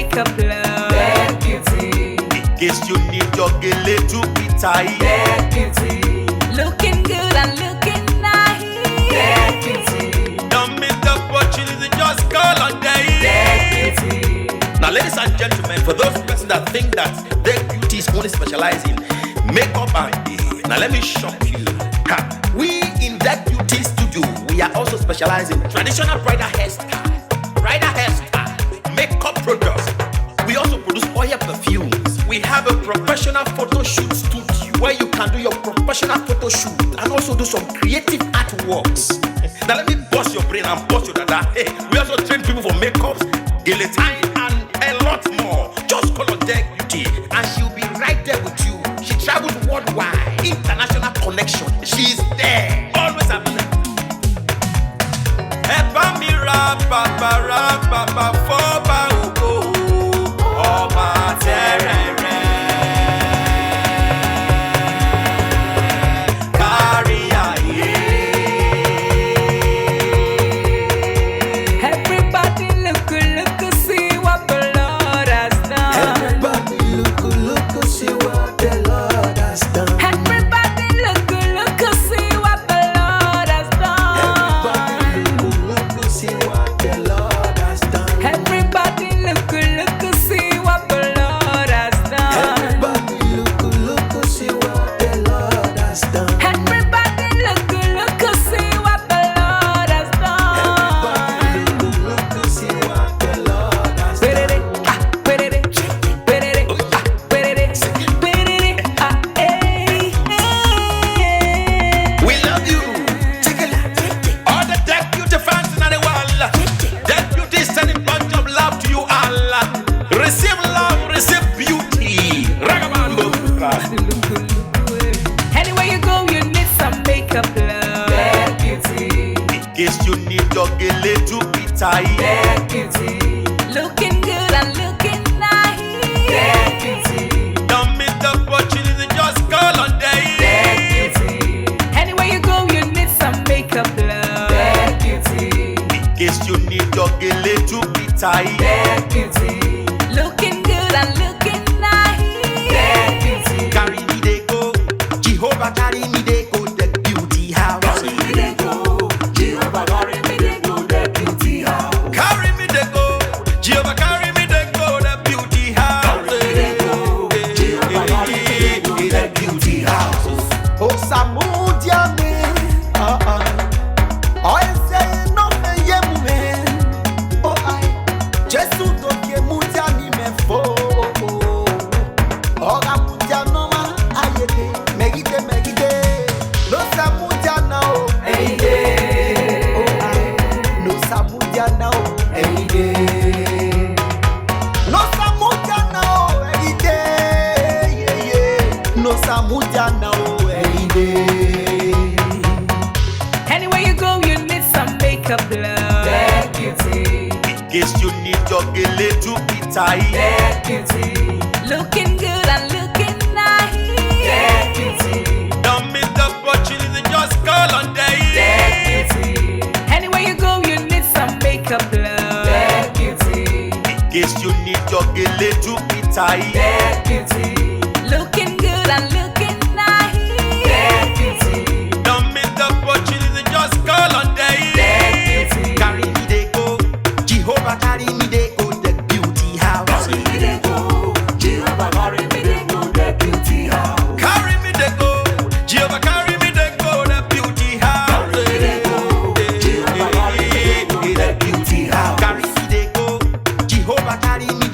makeup love. Bad beauty. In case you need your gele to be tight. Bad beauty. Looking good and looking nice. Bad beauty. Don't miss the opportunity, just call on day. Bad beauty. Now, ladies and gentlemen, for those persons that think that their beauty is only specialized in makeup and hair, now let me shock you. Ha. We in that beauty studio, we are also specialized in traditional bridal hairstyle, makeup products. We also produce oil perfumes. We have a professional photo shoot studio where you can do your professional photo shoot and also do some creative artworks. Now let me bust your brain and bust your dada. Hey, we also train people for makeup, guillotine, and a lot more. Just call on Deck Beauty and she'll be right there with you. She travels worldwide, international connection. She's there, always available. Eba mi ra baba foba ugo ọba terere kárí ayé. Everybody look, see what the Lord has done. Everybody look, see what the Lord has done. Everybody look, see what the Lord has done. Everybody look, see what the Lord has done. Everybody look, see what the Lord has done. Everybody look, see what the Lord has done. Everybody look, see what the Lord has done. Everybody look, see what the Lord has Put done. it, put it, put it, We love you. All the Deck Beauty fans in the world. Deck Beauty is sending bunch of love to you all. Receive love, receive beauty. Ragamuffin. Anywhere you go, you need some makeup love. Bad beauty. In case you need your gele to be tight. Bad beauty. Looking good and looking nice. Bad beauty. Don't miss the opportunity, just call on day. Bad beauty. Anywhere you go, you need some makeup love. Bad beauty. In case you need your gele to be tight. Bad beauty. Looking good and looking nice. Bad beauty. Carry me they go, Jehovah carry me they go, the beauty house. Carry me they go. Jehovah carry me they go. The beauty house. Carry me they go, Jehovah carry me they go, the beauty house. Carry me they go. Jehovah carry me they go. The beauty house. Oh, Samudia me, oh, I say no me yemume. Oh, I just do ke mudia ni me fo. Oh, mudia no ma ayede, megide. No Samudia now, Every day. oh, I no Samudia now, Every day. no Samudia now, every day, yeah. No Samudia now, every day. Anywhere you go, you need some makeup love. Bad beauty. In case you need your gele to be tight. Bad beauty. Looking good and looking nice. Bad beauty. Don't miss the opportunity, just call on day. Bad beauty. Anywhere you go, you need some makeup love. Bad beauty. In case you need your gele to be tight. Bad beauty. Looking good and looking nice. Bad beauty. Don't miss the opportunity, just call on day. Bad beauty. Carry me they go, Jehovah carry me they go, the beauty house. Carry me they go. Jehovah carry me they go. The beauty house. Carry me they go, Jehovah carry me they go, the beauty house. Carry me they go. Jehovah carry me they go. The beauty house. Carry me they go, Jehovah carry me